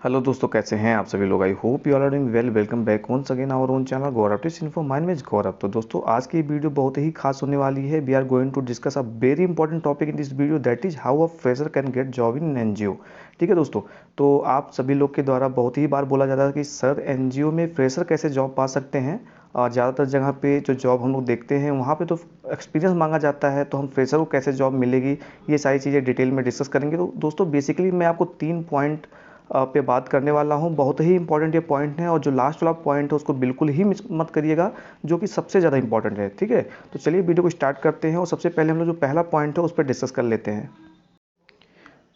Hello दोस्तों, कैसे हैं आप सभी लोग। I hope you are doing well. Welcome back once again our own channel Gaurav tips info mind में गौरव। तो दोस्तों, आज की वीडियो बहुत ही खास होने वाली है। We are going to discuss a very important topic in this video, that is how a fresher can get job in NGO. ठीक है दोस्तों, तो आप सभी लोग के द्वारा बहुत ही बार बोला जाता है कि सर एनजीओ में फ्रेशर कैसे जॉब पा सकते हैं। और ज़्यादातर जगह पे जो जॉब हम लोग देखते हैं वहाँ पे तो एक्सपीरियंस मांगा जाता है, तो हम फ्रेशर को कैसे जॉब मिलेगी, ये सारी चीज़ें डिटेल में डिस्कस करेंगे। तो दोस्तों, बेसिकली मैं आपको 3 पॉइंट पे बात करने वाला हूँ। बहुत ही इंपॉर्टेंट ये पॉइंट है, और जो लास्ट वाला पॉइंट है उसको बिल्कुल ही मिस मत करिएगा, जो कि सबसे ज़्यादा इंपॉर्टेंट है। ठीक है, तो चलिए वीडियो को स्टार्ट करते हैं, और सबसे पहले हम लोग जो पहला पॉइंट है उस पर डिस्कस कर लेते हैं।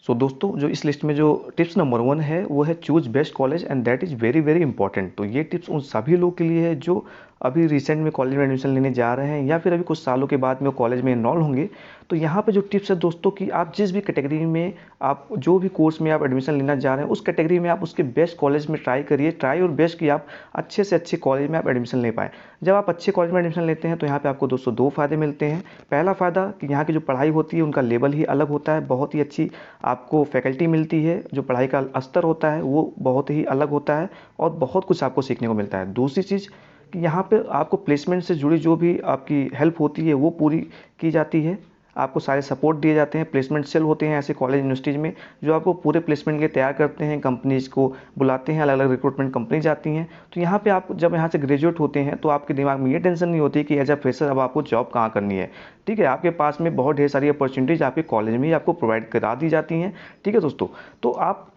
दोस्तों, जो इस लिस्ट में जो टिप्स नंबर 1 है वो है choose best college and that is very very important. तो ये टिप्स उन सभी लोगों के लिए है जो अभी रिसेंट में कॉलेज में एडमिशन लेने जा रहे हैं, या फिर अभी कुछ सालों के बाद में वो कॉलेज में इनरोल होंगे। तो यहाँ पे जो टिप्स है दोस्तों, कि आप जिस भी कैटेगरी में, आप जो भी कोर्स में आप एडमिशन लेना जा रहे हैं, उस कैटेगरी में आप उसके बेस्ट कॉलेज में ट्राई करिए। ट्राई और बेस्ट कि आप अच्छे से अच्छे कॉलेज में आप एडमिशन ले पाएँ। जब आप अच्छे कॉलेज में एडमिशन लेते हैं तो यहाँ पे आपको दोस्तों 2 फ़ायदे मिलते हैं। पहला फ़ायदा कि यहाँ की जो पढ़ाई होती है उनका लेवल ही अलग होता है, बहुत ही अच्छी आपको फैकल्टी मिलती है, जो पढ़ाई का स्तर होता है वो बहुत ही अलग होता है, और बहुत कुछ आपको सीखने को मिलता है। दूसरी चीज़ कि यहाँ पे आपको प्लेसमेंट से जुड़ी जो भी आपकी हेल्प होती है वो पूरी की जाती है। आपको सारे सपोर्ट दिए जाते हैं। प्लेसमेंट सेल होते हैं ऐसे कॉलेज यूनिवर्सिटीज़ में जो आपको पूरे प्लेसमेंट के तैयार करते हैं, कंपनीज़ को बुलाते हैं, अलग अलग रिक्रूटमेंट कंपनी जाती हैं। तो यहाँ पे आप जब यहाँ से ग्रेजुएट होते हैं तो आपके दिमाग में ये टेंशन नहीं होती कि एज अ फ्रेशर अब आपको जॉब कहाँ करनी है। ठीक है, आपके पास में बहुत ढेर सारी अपॉर्चुनिटीज़ आपके कॉलेज में ही आपको प्रोवाइड करा दी जाती हैं। ठीक है दोस्तों, तो आप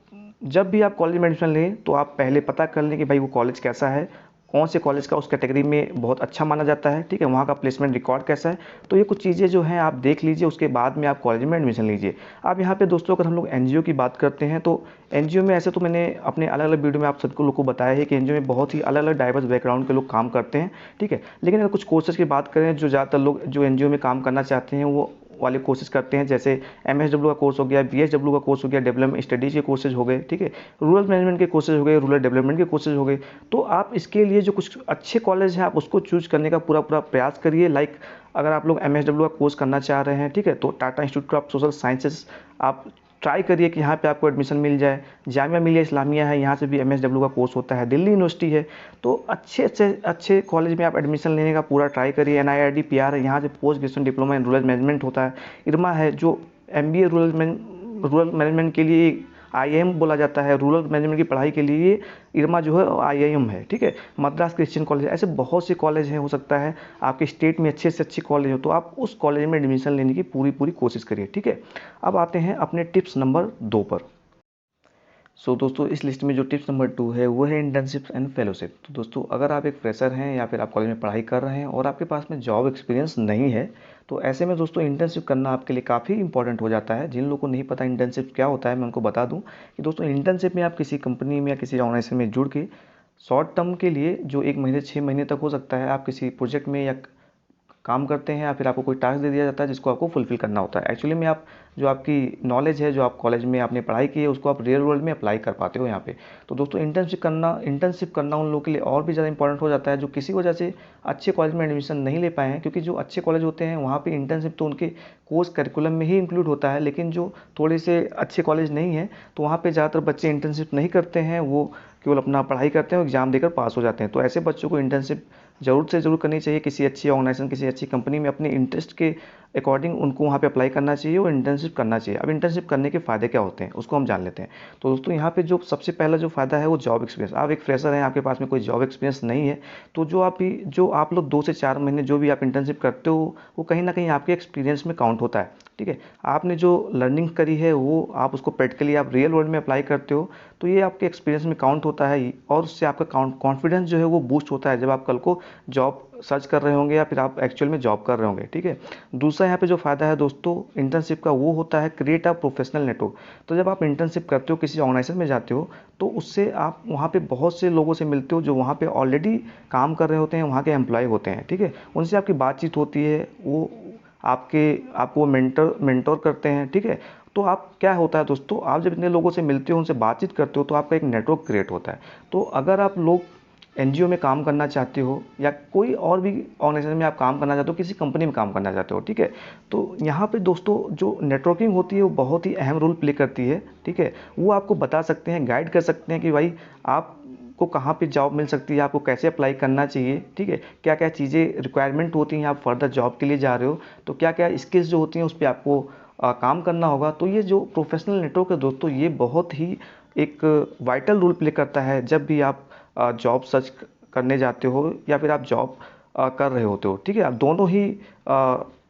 जब भी आप कॉलेज में एडमिशन लें तो आप पहले पता कर लें कि भाई वो कॉलेज कैसा है, कौन से कॉलेज का उस कैटेगरी में बहुत अच्छा माना जाता है। ठीक है, वहाँ का प्लेसमेंट रिकॉर्ड कैसा है। तो ये कुछ चीज़ें जो हैं आप देख लीजिए, उसके बाद में आप कॉलेज में एडमिशन लीजिए। अब यहाँ पे दोस्तों, अगर हम लोग एनजीओ की बात करते हैं तो एनजीओ में ऐसे तो मैंने अपने अलग अलग वीडियो में आप सबको लोग को बताया है कि एनजीओ में बहुत ही अलग अलग डाइवर्स बैकग्राउंड के लोग काम करते हैं। ठीक है, लेकिन अगर कुछ कोर्सेज की बात करें, जो ज़्यादातर लोग जो एनजीओ में काम करना चाहते हैं वो वाले कोर्सेज करते हैं, जैसे एमएसडब्ल्यू का कोर्स हो गया, बीएसडब्ल्यू का कोर्स हो गया, डेवलपमेंट स्टडीज़ के कोर्सेज हो गए। ठीक है, रूरल मैनेजमेंट के कोर्सेज हो गए, रूरल डेवलपमेंट के कोर्सेज हो गए। तो आप इसके लिए जो कुछ अच्छे कॉलेज हैं आप उसको चूज करने का पूरा पूरा प्रयास करिए। लाइक अगर आप लोग एमएसडब्ल्यू का कोर्स करना चाह रहे हैं, ठीक है, तो Tata institute of social sciences आप ट्राई करिए कि यहाँ पे आपको एडमिशन मिल जाए। जामिया मिलिया इस्लामिया है, यहाँ से भी एमएसडब्ल्यू का कोर्स होता है। दिल्ली यूनिवर्सिटी है। तो अच्छे कॉलेज में आप एडमिशन लेने का पूरा ट्राई करिए। एनआईआरडी पीआर है, यहाँ से post graduation diploma in rural management होता है। इरमा है, जो एमबीए रूरल मैनेजमेंट के लिए आईआईएम बोला जाता है। रूरल मैनेजमेंट की पढ़ाई के लिए इरमा जो है आईआईएम है। ठीक है, मद्रास क्रिश्चियन कॉलेज, ऐसे बहुत से कॉलेज हैं। हो सकता है आपके स्टेट में अच्छे से अच्छे कॉलेज हो, तो आप उस कॉलेज में एडमिशन लेने की पूरी पूरी कोशिश करिए। ठीक है, अब आते हैं अपने टिप्स नंबर 2 पर। दोस्तों, इस लिस्ट में जो टिप्स नंबर 2 है वो है इंटर्नशिप एंड फेलोशिप। तो दोस्तों, अगर आप एक फ्रेशर हैं या फिर आप कॉलेज में पढ़ाई कर रहे हैं और आपके पास में जॉब एक्सपीरियंस नहीं है, तो ऐसे में दोस्तों इंटर्नशिप करना आपके लिए काफ़ी इंपॉर्टेंट हो जाता है। जिन लोगों को नहीं पता इंटर्नशिप क्या होता है, मैं उनको बता दूं कि दोस्तों इंटर्नशिप में आप किसी कंपनी में या किसी ऑर्गेनाइजेशन में जुड़ के शॉर्ट टर्म के लिए, जो 1 महीने 6 महीने तक हो सकता है, आप किसी प्रोजेक्ट में या काम करते हैं, या फिर आपको कोई टास्क दे दिया जाता है जिसको आपको फुलफिल करना होता है। एक्चुअली में आप जो आपकी नॉलेज है, जो आप कॉलेज में आपने पढ़ाई की है, उसको आप रियल वर्ल्ड में अप्लाई कर पाते हो यहाँ पे। तो दोस्तों, इंटर्नशिप करना उन लोगों के लिए और भी ज़्यादा इंपॉर्टेंट हो जाता है जो किसी वजह से अच्छे कॉलेज में एडमिशन नहीं ले पाए हैं। क्योंकि जो अच्छे कॉलेज होते हैं वहाँ पर इंटर्नशिप तो उनके कोर्स करिकुलम में ही इंक्लूड होता है, लेकिन जो थोड़े से अच्छे कॉलेज नहीं है तो वहाँ पर ज़्यादातर बच्चे इंटर्नशिप नहीं करते हैं, वो केवल अपना पढ़ाई करते हैं और एग्ज़ाम देकर पास हो जाते हैं। तो ऐसे बच्चों को इंटर्नशिप ज़रूर से ज़रूर करनी चाहिए। किसी अच्छी ऑर्गेनाइजेशन, किसी अच्छी कंपनी में अपने इंटरेस्ट के अकॉर्डिंग उनको वहाँ पे अप्लाई करना चाहिए और इंटर्नशिप करना चाहिए। अब इंटर्नशिप करने के फ़ायदे क्या होते हैं उसको हम जान लेते हैं। तो दोस्तों, यहाँ पे जो सबसे पहला जो फ़ायदा है वो जॉब एक्सपीरियंस। आप एक फ्रेशर हैं, आपके पास में कोई जॉब एक्सपीरियंस नहीं है, तो जो आप लोग 2 से 4 महीने जो भी आप इंटर्नशिप करते हो वो कहीं ना कहीं आपके एक्सपीरियंस में काउंट होता है। ठीक है, आपने जो लर्निंग करी है वो आप उसको प्रैक्टिकली आप रियल वर्ल्ड में अप्लाई करते हो, तो ये आपके एक्सपीरियंस में काउंट होता है, और उससे आपका कॉन्फिडेंस जो है वो बूस्ट होता है जब आप कल को जॉब सर्च कर रहे होंगे या फिर आप एक्चुअल में जॉब कर रहे होंगे। ठीक है, दूसरा यहाँ पे जो फ़ायदा है दोस्तों इंटर्नशिप का, वो होता है क्रिएट अ प्रोफेशनल नेटवर्क। तो जब आप इंटर्नशिप करते हो, किसी ऑर्गेनाइजेशन में जाते हो, तो उससे आप वहाँ पे बहुत से लोगों से मिलते हो जो वहाँ पे ऑलरेडी काम कर रहे होते हैं, वहाँ के एम्प्लॉय होते हैं। ठीक है, उनसे आपकी बातचीत होती है, वो आपको मेंटोर करते हैं। ठीक है, तो आप क्या होता है दोस्तों, आप जब इतने लोगों से मिलते हो, उनसे बातचीत करते हो, तो आपका एक नेटवर्क क्रिएट होता है। तो अगर आप लोग एनजीओ में काम करना चाहते हो या कोई और भी ऑर्गेनाइजेशन में आप काम करना चाहते हो, किसी कंपनी में काम करना चाहते हो, ठीक है। तो यहाँ पे दोस्तों जो नेटवर्किंग होती है वो बहुत ही अहम रोल प्ले करती है, ठीक है। वो आपको बता सकते हैं, गाइड कर सकते हैं कि भाई आपको कहाँ पे जॉब मिल सकती है, आपको कैसे अप्लाई करना चाहिए, ठीक है। क्या क्या चीज़ें रिक्वायरमेंट होती हैं, आप फर्दर जॉब के लिए जा रहे हो तो क्या क्या स्किल्स जो होती हैं उस पर आपको काम करना होगा। तो ये जो प्रोफेशनल नेटवर्क है दोस्तों, ये बहुत ही एक वाइटल रोल प्ले करता है जब भी आप जॉब सर्च करने जाते हो या फिर आप जॉब कर रहे होते हो, ठीक है। आप दोनों ही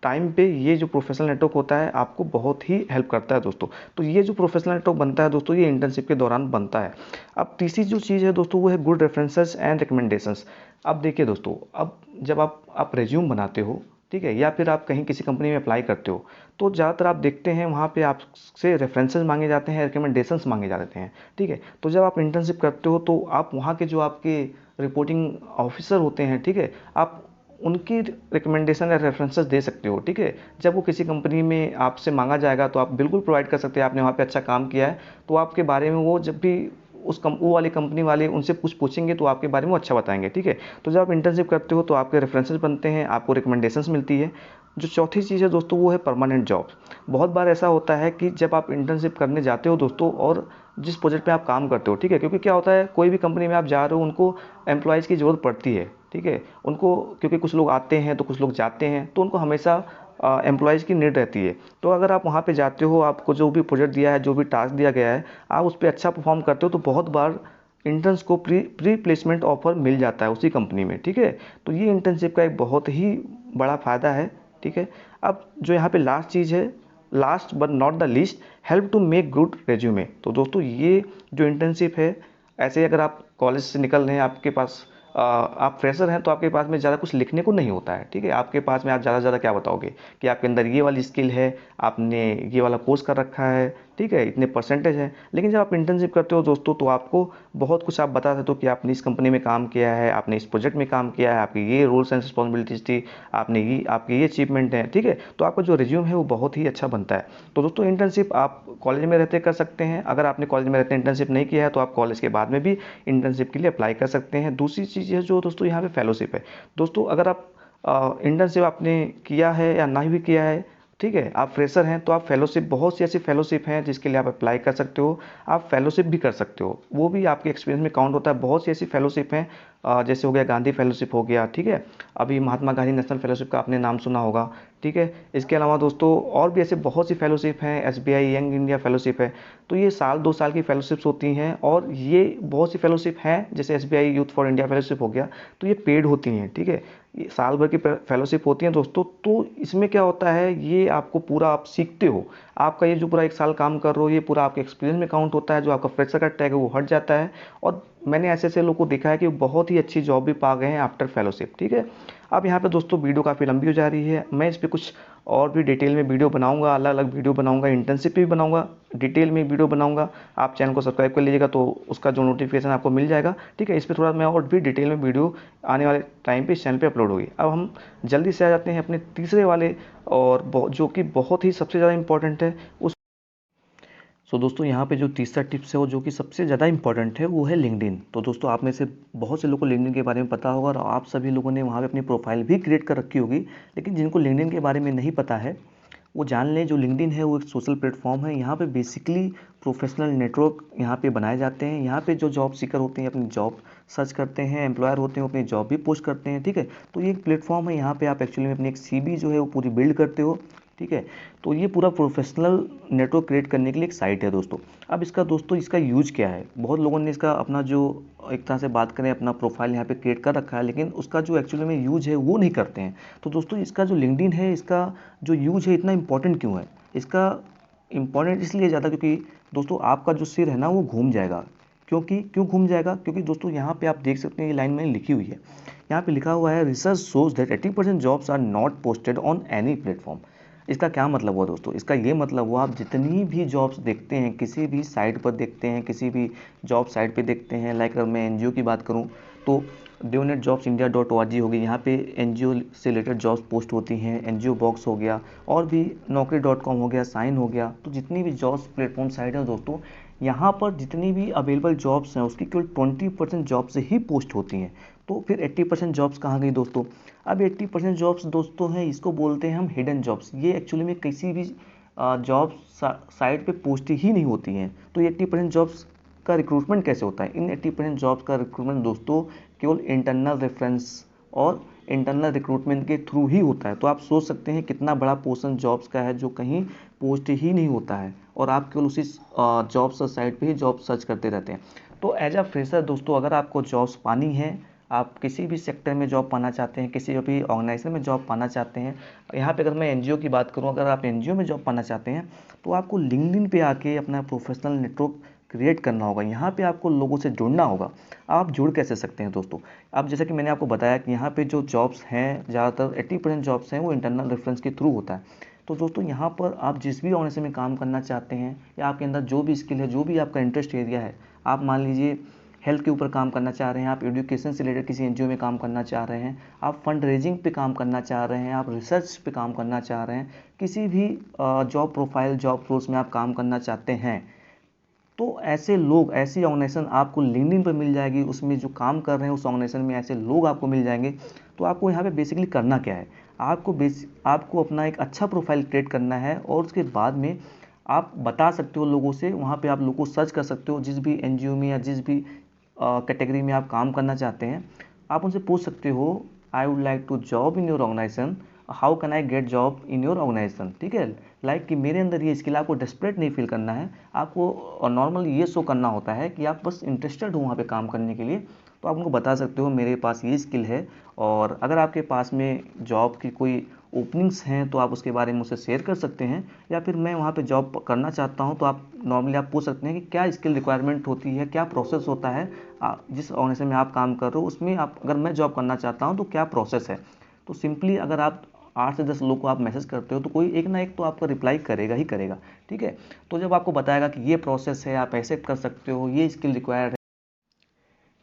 टाइम पे ये जो प्रोफेशनल नेटवर्क होता है आपको बहुत ही हेल्प करता है दोस्तों। तो ये जो प्रोफेशनल नेटवर्क बनता है दोस्तों, ये इंटर्नशिप के दौरान बनता है। अब तीसरी जो चीज़ है दोस्तों वो है गुड रेफरेंसेस एंड रिकमेंडेशंस। अब देखिए दोस्तों, अब जब आप रेज्यूम बनाते हो, ठीक है, या फिर आप कहीं किसी कंपनी में अप्लाई करते हो तो ज़्यादातर आप देखते हैं वहाँ पे आपसे रेफरेंसेस मांगे जाते हैं, रिकमेंडेशंस मांगे जाते हैं, ठीक है। तो जब आप इंटर्नशिप करते हो तो आप वहाँ के जो आपके रिपोर्टिंग ऑफिसर होते हैं, ठीक है, आप उनकी रिकमेंडेशन या रेफरेंसेस दे सकते हो, ठीक है। जब वो किसी कंपनी में आपसे मांगा जाएगा तो आप बिल्कुल प्रोवाइड कर सकते हैं, आपने वहाँ पे अच्छा काम किया है तो आपके बारे में वो जब भी वो वाली कंपनी वाले उनसे कुछ पूछेंगे तो आपके बारे में वो अच्छा बताएंगे, ठीक है। तो जब आप इंटर्नशिप करते हो तो आपके रेफरेंसेस बनते हैं, आपको रिकमेंडेशंस मिलती है। जो चौथी चीज़ है दोस्तों वो है परमानेंट जॉब। बहुत बार ऐसा होता है कि जब आप इंटर्नशिप करने जाते हो दोस्तों और जिस प्रोजेक्ट पे आप काम करते हो, ठीक है, क्योंकि क्या होता है कोई भी कंपनी में आप जा रहे हो उनको एम्प्लॉयज़ की ज़रूरत पड़ती है, ठीक है। उनको क्योंकि कुछ लोग आते हैं तो कुछ लोग जाते हैं तो उनको हमेशा एम्प्लॉयज़ की नीड रहती है। तो अगर आप वहाँ पे जाते हो, आपको जो भी प्रोजेक्ट दिया है, जो भी टास्क दिया गया है, आप उस पर अच्छा परफॉर्म करते हो तो बहुत बार इंटर्न्स को प्री प्लेसमेंट ऑफर मिल जाता है उसी कंपनी में, ठीक है। तो ये इंटर्नशिप का एक बहुत ही बड़ा फ़ायदा है, ठीक है। अब जो यहाँ पे लास्ट चीज़ है, last but not the least, help to make good resume. तो दोस्तों ये जो इंटर्नशिप है, ऐसे ही अगर आप कॉलेज से निकल रहे हैं, आपके पास आप फ्रेशर हैं तो आपके पास में ज़्यादा कुछ लिखने को नहीं होता है, ठीक है। आपके पास में आप ज़्यादा से ज़्यादा क्या बताओगे कि आपके अंदर ये वाली स्किल है, आपने ये वाला कोर्स कर रखा है, ठीक है, इतने परसेंटेज है। लेकिन जब आप इंटर्नशिप करते हो दोस्तों तो आपको बहुत कुछ आप बता सकते हो कि आपने इस कंपनी में काम किया है, आपने इस प्रोजेक्ट में काम किया है, आपकी ये रोल्स एंड रिस्पॉन्सिबिलिटीज़ थी, आपने ये आपके ये अचीवमेंट हैं, ठीक है। तो आपका जो रिज्यूम है वो बहुत ही अच्छा बनता है। तो दोस्तों इंटर्नशिप आप कॉलेज में रहते कर सकते हैं। अगर आपने कॉलेज में रहते इंटर्नशिप नहीं किया है तो आप कॉलेज के बाद में भी इंटर्नशिप के लिए अप्लाई कर सकते हैं। दूसरी चीज़ है जो दोस्तों यहाँ पे फेलोशिप है। दोस्तों अगर आप इंटर्नशिप आपने किया है या नहीं भी किया है, ठीक है, आप फ्रेशर हैं तो आप फेलोशिप, बहुत सी ऐसी फेलोशिप हैं जिसके लिए आप अप्लाई कर सकते हो। आप फेलोशिप भी कर सकते हो, वो भी आपके एक्सपीरियंस में काउंट होता है। बहुत सी ऐसी फेलोशिप हैं, जैसे हो गया गांधी फेलोशिप हो गया, ठीक है। अभी महात्मा गांधी नेशनल फेलोशिप का आपने नाम सुना होगा, ठीक है। इसके अलावा दोस्तों और भी ऐसे बहुत सी फेलोशिप हैं, एसबीआई यंग इंडिया फेलोशिप है। तो ये साल 2 साल की फेलोशिप्स होती हैं और ये बहुत सी फेलोशिप हैं, जैसे SBI youth for India fellowship हो गया, तो ये पेड होती हैं, ठीक है। ये साल भर की फेलोशिप होती हैं दोस्तों। तो इसमें क्या होता है, ये आपको पूरा आप सीखते हो, आपका ये जो पूरा 1 साल काम कर रहे हो ये पूरा आपके एक्सपीरियंस में काउंट होता है। जो आपका फ्रेशर का टैग है वो हट जाता है और मैंने ऐसे ऐसे लोगों को देखा है कि वो बहुत ही अच्छी जॉब भी पा गए हैं आफ्टर फेलोशिप, ठीक है। अब यहाँ पे दोस्तों वीडियो काफ़ी लंबी हो जा रही है, मैं इस पर कुछ और भी डिटेल में वीडियो बनाऊंगा, अलग अलग वीडियो बनाऊंगा, इंटर्नशिप भी बनाऊंगा, डिटेल में वीडियो बनाऊंगा। आप चैनल को सब्सक्राइब कर लीजिएगा तो उसका जो नोटिफिकेशन आपको मिल जाएगा, ठीक है। इस पर थोड़ा मैं और भी डिटेल में वीडियो आने वाले टाइम पे इस चैनल पे अपलोड होगी। अब हम जल्दी से आ जाते हैं अपने तीसरे वाले और जो कि बहुत ही सबसे ज़्यादा इंपॉर्टेंट है उस। सो दोस्तों यहाँ पे जो तीसरा टिप्स है वो जो कि सबसे ज़्यादा इंपॉर्टेंट है वो है लिंक्डइन। तो दोस्तों आप में से बहुत से लोगों को लिंक्डइन के बारे में पता होगा और आप सभी लोगों ने वहाँ पे अपनी प्रोफाइल भी क्रिएट कर रखी होगी। लेकिन जिनको लिंक्डइन के बारे में नहीं पता है वो जान लें, जो लिंक्डइन है वो एक सोशल प्लेटफॉर्म है। यहाँ पे बेसिकली प्रोफेशनल नेटवर्क यहाँ पे बनाए जाते हैं। यहाँ पे जो जॉब सीकर होते हैं अपनी जॉब सर्च करते हैं, एम्प्लॉयर होते हैं अपनी जॉब भी पोस्ट करते हैं, ठीक है। तो ये एक प्लेटफॉर्म है, यहाँ पे आप एक्चुअली में अपनी एक सीवी जो है वो पूरी बिल्ड करते हो, ठीक है। तो ये पूरा प्रोफेशनल नेटवर्क क्रिएट करने के लिए एक साइट है दोस्तों। अब इसका दोस्तों इसका यूज क्या है, बहुत लोगों ने इसका अपना जो एक तरह से बात करें अपना प्रोफाइल यहाँ पे क्रिएट कर रखा है, लेकिन उसका जो एक्चुअली में यूज है वो नहीं करते हैं। तो दोस्तों इसका जो लिंक्डइन है इसका जो यूज है इतना इंपॉर्टेंट क्यों है, इसका इंपॉर्टेंट इसलिए ज़्यादा क्योंकि दोस्तों आपका जो सिर है ना वो घूम जाएगा। क्यों घूम जाएगा, क्योंकि दोस्तों यहाँ पे आप देख सकते हैं ये लाइन मैंने लिखी हुई है, यहाँ पे लिखा हुआ है research shows that 80% jobs are not posted on any platform. इसका क्या मतलब हुआ दोस्तों, इसका ये मतलब हुआ आप जितनी भी जॉब्स देखते हैं किसी भी साइट पर देखते हैं, किसी भी जॉब साइट पे देखते हैं, लाइक अगर मैं एनजीओ की बात करूं तो DoNetJobsIndia.org होगी, यहाँ पे एनजीओ से रिलेटेड जॉब्स पोस्ट होती हैं। एनजीओ बॉक्स हो गया और भी Naukri.com हो गया, साइन हो गया। तो जितनी भी जॉब्स प्लेटफॉर्म साइट है दोस्तों यहाँ पर जितनी भी अवेलेबल जॉब्स हैं उसकी केवल 20% जॉब से ही पोस्ट होती हैं। तो फिर 80% जॉब्स कहाँ गई दोस्तों? अब 80% जॉब्स दोस्तों हैं, इसको बोलते हैं हम हिडन जॉब्स। ये एक्चुअली में किसी भी जॉब साइट पे पोस्ट ही नहीं होती हैं। तो ये 80% जॉब्स का रिक्रूटमेंट कैसे होता है? इन 80% जॉब्स का रिक्रूटमेंट दोस्तों केवल इंटरनल रेफरेंस और इंटरनल रिक्रूटमेंट के थ्रू ही होता है। तो आप सोच सकते हैं कितना बड़ा पोर्शन जॉब्स का है जो कहीं पोस्ट ही नहीं होता है और आप केवल उसी जॉब साइट पे ही जॉब सर्च करते रहते हैं। तो एज अ फ्रेशर दोस्तों, अगर आपको जॉब्स पानी है, आप किसी भी सेक्टर में जॉब पाना चाहते हैं, किसी भी ऑर्गेनाइजेशन में जॉब पाना चाहते हैं, यहाँ पे अगर मैं एनजीओ की बात करूँ, अगर आप एनजीओ में जॉब पाना चाहते हैं तो आपको लिंक्डइन पे आके अपना प्रोफेशनल नेटवर्क क्रिएट करना होगा। यहाँ पे आपको लोगों से जुड़ना होगा। आप जुड़ कैसे सकते हैं दोस्तों? अब जैसा कि मैंने आपको बताया कि यहाँ पे जो जॉब्स हैं, ज़्यादातर 80% जॉब्स हैं वो इंटरनल रेफरेंस के थ्रू होता है। तो दोस्तों यहाँ पर आप जिस भी ऑर्गेनाइजेशन में काम करना चाहते हैं या आपके अंदर जो भी स्किल है, जो भी आपका इंटरेस्ट एरिया है, आप मान लीजिए हेल्थ के ऊपर काम करना चाह रहे हैं, आप एजुकेशन से रिलेटेड किसी एनजीओ में काम करना चाह रहे हैं, आप फंड रेजिंग पे काम करना चाह रहे हैं, आप रिसर्च पे काम करना चाह रहे हैं, किसी भी जॉब प्रोफाइल, जॉब रोल्स में आप काम करना चाहते हैं, तो ऐसे लोग, ऐसी ऑर्गेनाइजेशन आपको लिंक्डइन पर मिल जाएगी। उसमें जो काम कर रहे हैं उस ऑर्गेनाइजेशन में ऐसे लोग आपको मिल जाएंगे। तो आपको यहाँ पे बेसिकली करना क्या है? आपको अपना एक अच्छा प्रोफाइल क्रिएट करना है और उसके बाद में आप बता सकते हो लोगों से, वहाँ पे आप लोगों को सर्च कर सकते हो, जिस भी एनजीओ में या जिस भी कैटेगरी में आप काम करना चाहते हैं, आप उनसे पूछ सकते हो, I would like to job in your organization, how can I get job in your organization. ठीक है, लाइक कि मेरे अंदर ये स्किल, आपको डेस्परेट नहीं फील करना है, आपको नॉर्मल ये शो करना होता है कि आप बस इंटरेस्टेड हो वहाँ पे काम करने के लिए। तो आप उनको बता सकते हो मेरे पास ये स्किल है, और अगर आपके पास में जॉब की कोई ओपनिंग्स हैं तो आप उसके बारे में मुझसे शेयर कर सकते हैं, या फिर मैं वहाँ पे जॉब करना चाहता हूँ। तो आप नॉर्मली आप पूछ सकते हैं कि क्या स्किल रिक्वायरमेंट होती है, क्या प्रोसेस होता है, जिस ऑर्गेनाइजेशन में आप काम कर रहे हो उसमें आप, अगर मैं जॉब करना चाहता हूँ तो क्या प्रोसेस है। तो सिंपली अगर आप 8 से 10 लोग को आप मैसेज करते हो तो कोई एक ना एक तो आपका रिप्लाई करेगा ही करेगा। ठीक है, तो जब आपको बताएगा कि ये प्रोसेस है, आप ऐसे कर सकते हो, ये स्किल रिक्वायर्ड है,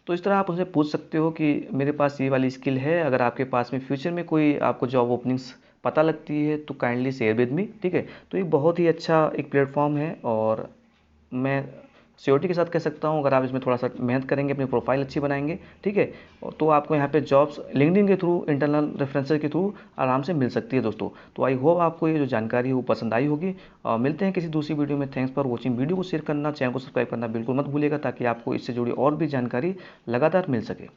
तो इस तरह आप उनसे पूछ सकते हो कि मेरे पास ये वाली स्किल है, अगर आपके पास में फ्यूचर में कोई आपको जॉब ओपनिंग्स पता लगती है तो काइंडली शेयर विद मी। ठीक है, तो ये बहुत ही अच्छा एक प्लेटफॉर्म है और मैं श्योरिटी के साथ कह सकता हूँ, अगर आप इसमें थोड़ा सा मेहनत करेंगे, अपनी प्रोफाइल अच्छी बनाएंगे, ठीक है, तो आपको यहाँ पे जॉब्स लिंक्डइन के थ्रू, इंटरनल रेफरेंसेस के थ्रू आराम से मिल सकती है दोस्तों। तो आई होप आपको ये जो जानकारी है वो पसंद आई होगी। मिलते हैं किसी दूसरी वीडियो में। Thanks for watching. वीडियो को शेयर करना, चैनल को सब्सक्राइब करना बिल्कुल मत भूलिएगा, ताकि आपको इससे जुड़ी और भी जानकारी लगातार मिल सके।